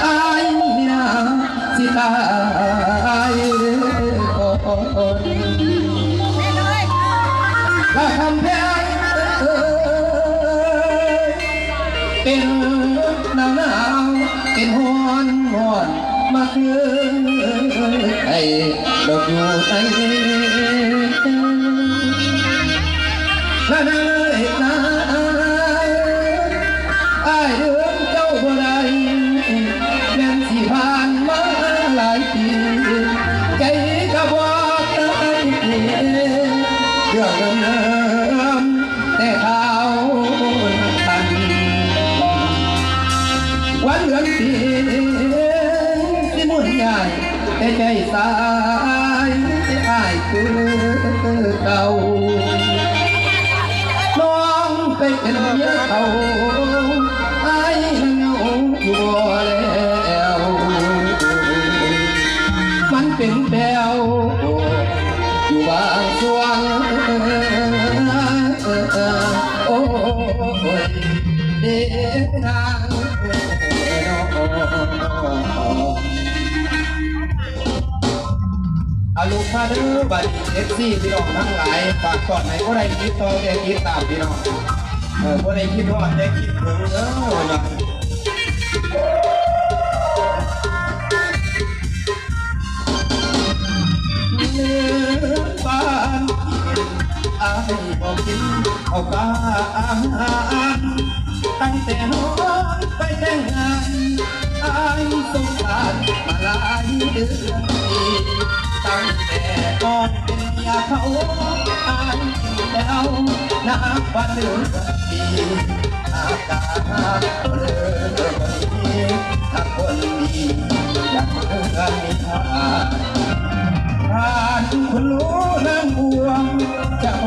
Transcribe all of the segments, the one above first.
อายนี่นะสิตายละคำแพงเป็นหนาวเป็นฮ้อนมาคืนให้ดอกอยู่ในละนายนะอายเดือนเจ้าบ่ได้แม่นสิผ่านมาหลายปีใจก็บอกได้เรื่องเดิมแต่เขาทันวันเดือนปีสิมุ่นใหญ่แต่ใจสายอายคือเก่าน้องไปเป็นเมียเขาอายเหงาอยู่แล้วมันเป็นแปลวอยู่บางส่วนโอ้ยเดินทางอาลูกพาเด้อบัดเอฟซีพี่น้องทั้งหลายฝากก่อนไหนก็ได้คิดต่อได้คิดตามพี่น้องก็ได้คิดว่าได้คิดถึงเด้อนะเนื้อบ้านอายบอกกินเอาปลาอาหารตั้งแต่นอนไปแต่งงานอายสงสารมาหลายเดือนตั้งแต่ก่อนเป็นเมียเขาอายแล้วนับวันเดือนปีอากาศเลยถ้าคนดีอยากเพื่อนมีทางผ่านคุณรู้นางบัวเจ้า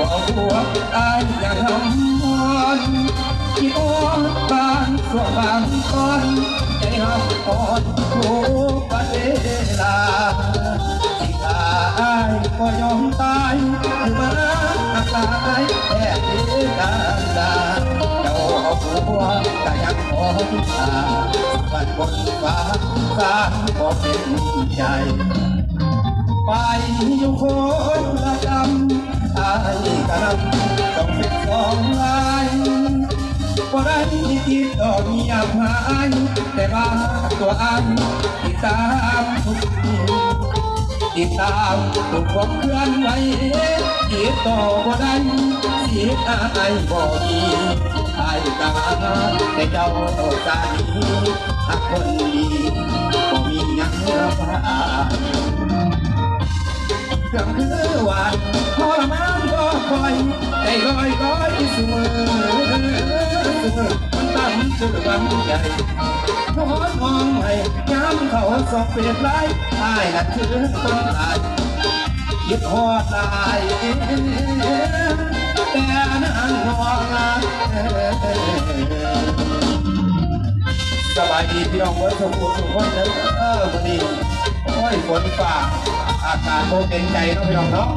เอาบัวอายอย่างลำมอนที่อ้อนบางส่วนบางตอนใจห้ามอ่อนทุกประเวลาที่ตายก็ยอมตายถึงมาตายแค่ที่กันดาเจ้าเอาบัวก็ยังขอที่ตาวันบนฟ้าสร้างก็เป็นใจไปอยู่คนละดำอายกะนำต้องเป็นสองลายก็ได้คิดต่อมีอยากหายแต่ว่าตัวอายติดตามทุกทีติดตามทุกความเคลื่อนไหวติดต่อก็ได้เสียอายบ่ดีอายตาแต่เจ้าสามีหักคนดีก็มียังรับผ่านเรื่องคือหวานทรมานก็คอยใจลอยเสมอมันตั้งจุดบังใหญ่ทอนมองให้ย้ำเขาสอบเปรียบไรอายนั่นคือต้นลายคิดหอดลายแต่นั้นงอลาสบายดีพี่น้องเพื่อนทุกคนนะวันนี้โอ้ยฝนฝ่าอากาศโมเป็นใจเนาะพี่น้องเนาะ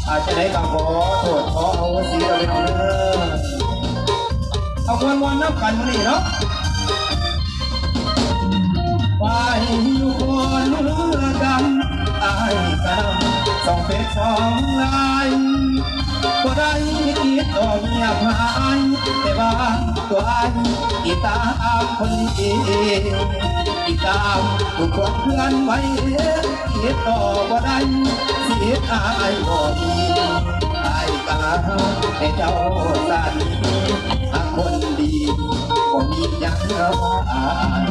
อาจจะได้กับขอโทษขอเอาสีเราพี่น้องเด้อเอาวันนับกันวันนี้เนาะไปอยู่คนเรือดำอายกันสองเป็นสองลายก็ได้คิดต่อเงียบหายแต่ว่าตัวอายติดตามคนดีติดตามทุกคนเคลื่อนไหวคิดต่อก็ได้เสียอายบ่ดีอายกาแต่เจ้าสามีหากคนดีก็มีอย่างเราอ่าน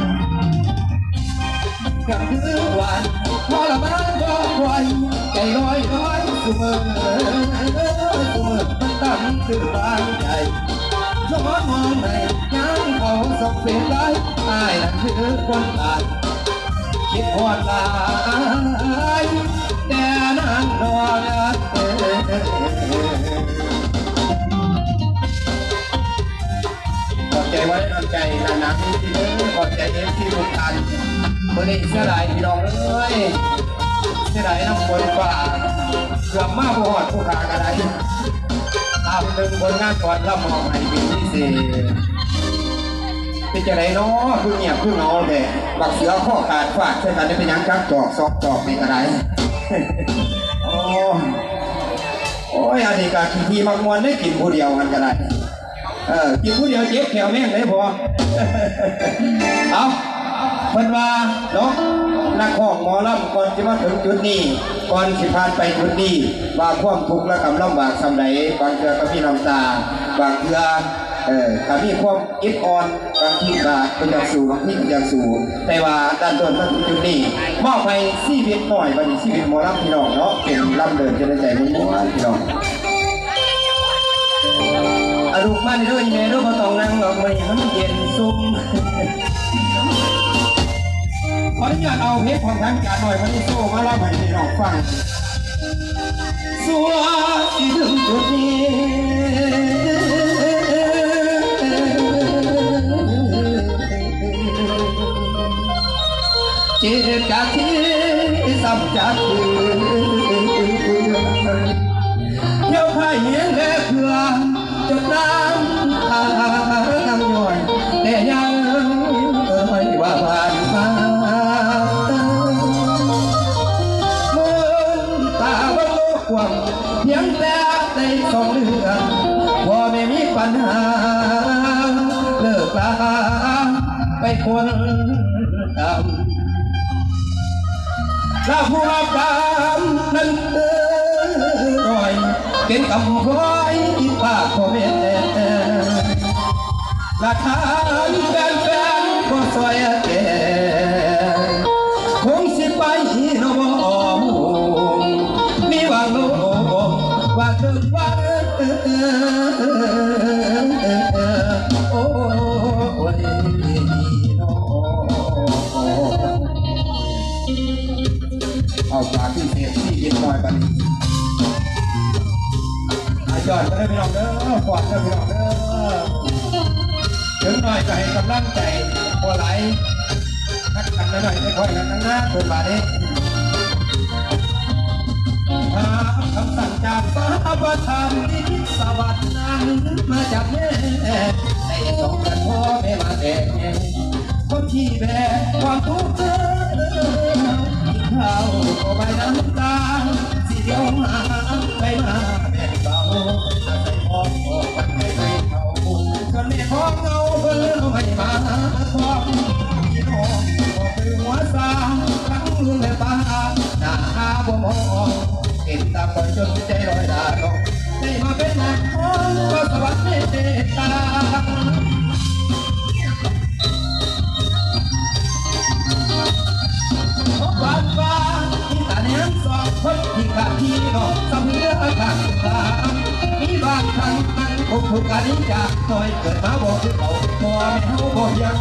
ก็คือวันพอละมันก็คอยใจลอยเสมอมันตั้งคือบางใจน้องมองในยังเขาสบเป็นไรอายนั่นคือคนตายคิดหอดลายแต่นั้นรอขอบใจไว้น้ำใจนะที่เด้อขอบใจเอฟที่ทุกท่านเมื่อนี้เสียดายพี่น้องเอ้ยเสียดายน้ำฝนฝ่าเกือบมาบอดผู้ขากันได้ทำหนึ่งผลงานก่อนรับมอบให้เป็นพิเศษ เป็นจะไรเนาะคือเงียบคือเงาแต่บักเสือข้อขาดฟาดใช่กันได้เป็นยังจักจอกซอกจอกในกระไรโอ้ยอันนี้ก็กินทีมักมวนได้กินผู้เดียวกันก็ได้กินผู้เดียวเจ็บแขวแม่งเลยพอเอาเพิ่นว่าเนาะนักข้องหมอลำก่อนที่มาถึงจุดนี้ก่อนสิผ่านไปจุดนี้ว่าความทุกข์และกำลังบากสำใดบางเทื่อก็มีน้ำตาบางเทื่อถ้ามีความอิดอ่อนบางทีก็เป็นอย่างสูงบางทีเป็นอย่างสูงแต่ว่าด้านต้นมาถึงจุดนี้มอบให้ชีวิตหน่อยวันนี้ชีวิตหมอลำพี่น้องเนาะเป็นลำเดินจะได้ใจมุ่งมั่นพี่น้องอรุณมาเรื่อยๆแม่รู้ว่าต้องนั่งหรอกไม่มันเย็นซุ่มขออนุญาตเอาเพลงของทางการหน่อยวันนี้โซ่มาเล่าให้พี่น้องฟังสัวที่ถึงจุดนี้เจ็บจากที่ซ้ำจากคืนเที่ยวไทยเห็นและเพื่อจดน้ำตาน้ำย่อยแต่ยังว่าผ่านมาเมื่อตาบรรลุความเพียงแต่ได้สองเดือนพอไม่มีปัญหาเลิกลาไปคนดำแล้วผู้รับกรรมนั้นหน่อยเป็นกำร้อยที่ปากพ่อแม่ราคาแฟนๆก็ซอยแก่คงสิไปโนมมีว่าโลมว่าถึงว่าโอ้ยเอาฝากที่เสียที่ยินหน่อยบัดนี้ยอดก็ได้พี่น้องเด้อฝากได้พี่น้องเด้อถึงหน่อยก็ให้กำลังใจพอไหลนักกันหน่อยไม่ค่อยกันนะคนบานี้คำสั่งจากฟ้าประทานที่สวัสดิ์นั้นมาจากแม่ในสองกันพ่อแม่มาแต่คนที่แบกความทุกข์กินข้าวก็ไม่น้ำตาสิเดียวหาไปมาแบ่งเบาอาศัยมองออกวันไม่เคยเขาส่วนแม่ของเงาเพิ่งไม่มาทองพี่น้องก็คือหัวสาทั้งลุงและป้าหน้าบ่มองเห็นตาคอยจนใจลอยดาดองได้มาเป็นนักร้องก็สวัสดิ์เมตตาบ้านฟ้าที่ตาเนียนสองคนที่ขาดที่นอกสำเนื้อขาดตามีบางครั้งมันคงถูกกันนี้จากหน่อยเกิดมาบอกคือเขาพอไม่เท่าบอกยัง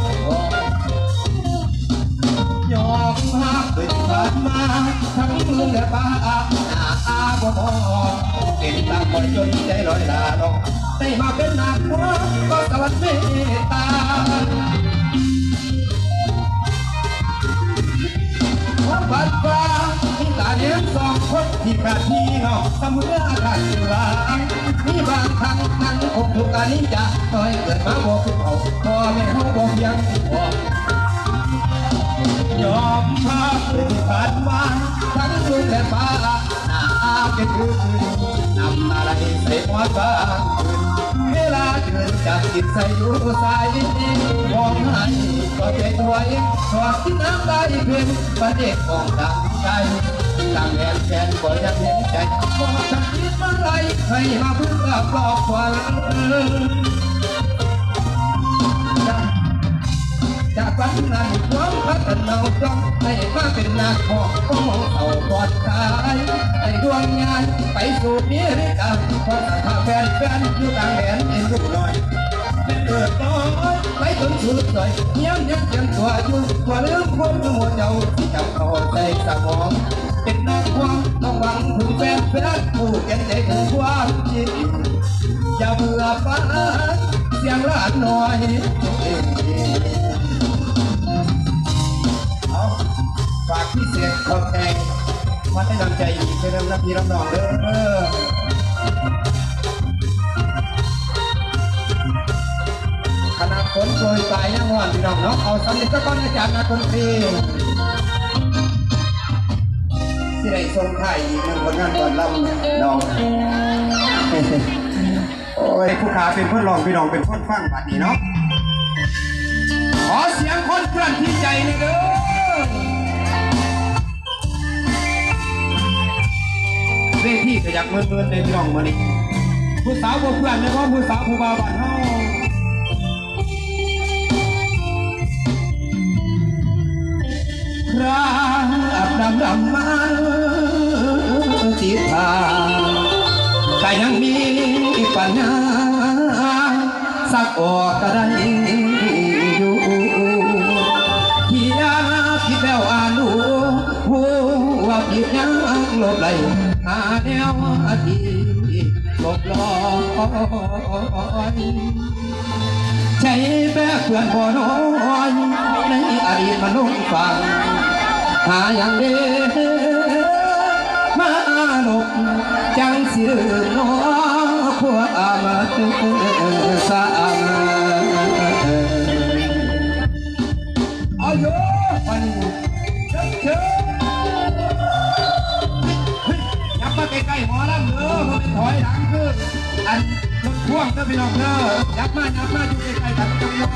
ยอมหักด้วยผ่านมาทั้งมือและป้าหน้าบ่มองเป็นตาคอยจนใจลอยลาดองได้มาเป็นนักร้องก็สวัสดิ์เมตตาบัดฟ้าที่ตาเลี้ยงสองคนที่ขาดพี่น้องเสมอขาดสุรามีบางครั้งนั้นคงถูกการนี้จะคอยเกิดมาบอกคือเขาพ่อแม่เขาบอกยังบอกยอมภาพที่ผ่านมาทั้งลุงและป้าหน้าเป็นคืนนำอะไรใส่หัวฟ้าเวลาเดินจากจิตใส่อยู่สายมองให้ก็ใจถอยถอดที่น้ำได้เพียงประเด็กของดังใจดังแฟนก็ยังเห็นใจบอกฉันคิดเมื่อไรให้มาพึ่งกับปลอบควันจากวันนั้นความพัฒนาจ้องให้มาเป็นนักของเขาปลอดภัยให้ดวงงานไปสู่นิรันดร์เพราะถ้าแฟนอยู่ต่างแดนเอ็นดูหน่อยเป็นเกิดน้อยไปจนสุดใจเยี่ยมยังเจียมตัวอยู่กว่าเรื่องคนทั้งหมดเจ้าที่จำเขาใจสมองเป็นนักความต้องหวังถึงแฟนผู้เย็นใจถึงความจริงอย่าเบื่อฟ้าเสียงล้านน้อยฝากพิเศษคนแข่งมาให้กำลังใจอีกเป็นน้ำพี่น้ำน้องเด้อขณะฝนต ดยสายยังหวานพี่น้องเนาะเอาสำเร็จก็ต้องอาจารย์นักดนตรีที่ได้ทรงไทยอีกหนึ่งผลงานก่อนลำน้องโอ้ยผู้ขาเป็นคนร้องพี่น้องเป็นคนฟังบัดนี้เนาะขอเสียงคนเคลื่อนที่ใจนี่เด้อเวทีก็อยากเมินๆเลยพี่น้องมานี่ผู้สาวผู้เพื่อนเนี่ยว่าผู้สาวผู้บ่าวบ้านเฮาคราบดำมันติดตาแต่ยังมีปัญหาสักออกก็ได้อยู่ที่ยาผิดแล้วอ่านดูว่าผิดยังลบไหลหาแนวที่ลบลอยใช้แป้เพื่อนบ่น้อยในอดีตมาลงฟังหาอย่างเด้มาลบจังสิน้อขัวอามาสาอายุปันเชิญยับมาใกล้ๆหมอลำเด้อมันเป็นถอยหลังคืออันรถพ่วงเด้อพี่น้องเด้อยับมาอยู่ใกล้ๆกันจังหวะ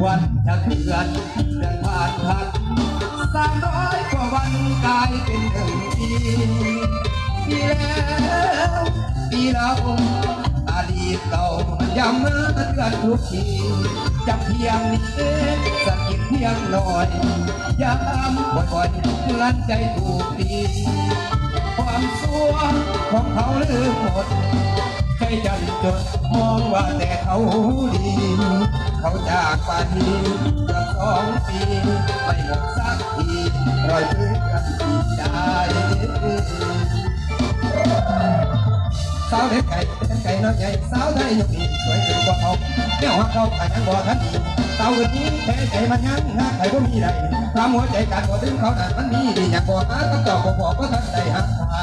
วันจะเคลื่อนเดินผ่าน300 กว่าวันกลายเป็น1 ปีแล้วอดีตเก่าย้ำมาเตือนทุกทีจะเพียงนิดสะกิดเพียงหน่อยย้ำบ่อยๆเตือนใจถูกตีความสัวของเขาลืมหมดใจจันจดมองว่าแต่เขาดีเขาจากไปเกือบ2 ปีไม่หมดสักทีรอยเพื่อนที่ใจสาวเด็กไก่น้อยใหญ่สาวไทยยกนี้สวยเกินกว่าเขาแก้วหักเขาแต่ยังบ่ทันดีสาวอื่นนี้แค่ใจมันยังหักใครก็มีได้ทำหัวใจกันบ่ถึงเขานั้นมันมีดีอยากบอกหาคำตอบบอกก็ทันใจหักใคร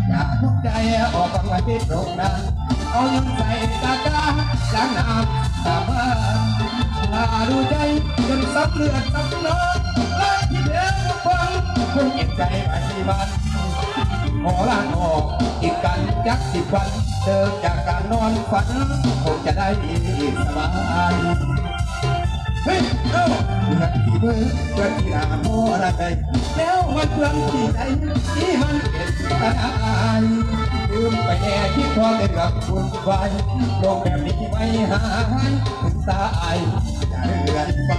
อยากทุกใจออกฟังไว้เป็นโรงนานเอายังใส่ตาตาล้างน้ำตาบ้านดูใจจนซับเลือดซับน้ำและที่เดินฟังคงเก็บใจไปที่บ้านหอลานออกอีกกันจัก10 วันเดินจากการนอนฝันคงจะได้สบายเฮ้ยเอ้าเพื่อนที่มือเพื่อนที่หน้าโมระใจแล้วมันเพื่อนที่ใจที่มันเป็นตาอายลืมไปแน่คิดพอได้รับคุณไว้โลกแบบนี้ไม่หายถึงตาอายจะเลื่อนไป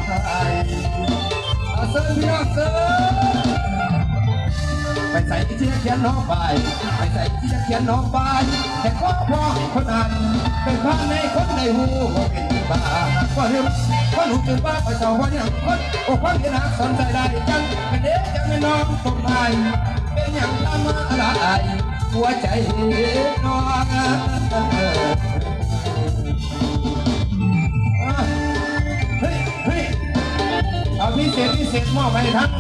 เสิร์ฟพี่น้องเสิร์ฟไปใส่ที่จะเขียนน้องใบไปใส่ที่จะเขียนน้องใบแต่ก็พอคนอ่านเป็นพระในคนในหูก็เป็นบ้าก็ลืมก็หนุ่มตื่นบ้าไปเศร้าวันยังคนโอ้ความเห็นหักสนใจได้จังเป็นเด็กจังไม่น้องตกไปเป็นอย่างตามมาอะไรหัวใจน้องเฮ้ยเอาพิเศษมอบไปทั้ง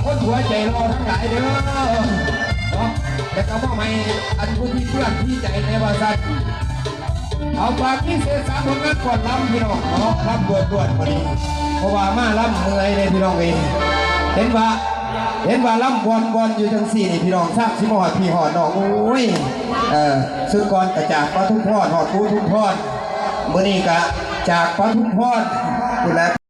คนหัวใจรอทั้งหลายเด้อแต่ก็มอบให้อันผู้ที่เพื่อนที่ใจในวาสันเอาฝากพิเศษ3 ผลงานก่อนลำพี่น้องเนาะลำด่วนพอดีเพราะว่ามาลำเมื่อยเลยพี่น้องเองเห็นว่าลำบอลอยู่จังสี่นี่พี่น้องทราบสิมหอดพี่หอดน้องโอ้ยซื้อก่อนกระจากปลาทุ่งทอดหอดปูทุ่งทอดมื้อนี้กะจากปลาทุ่งทอดดูแล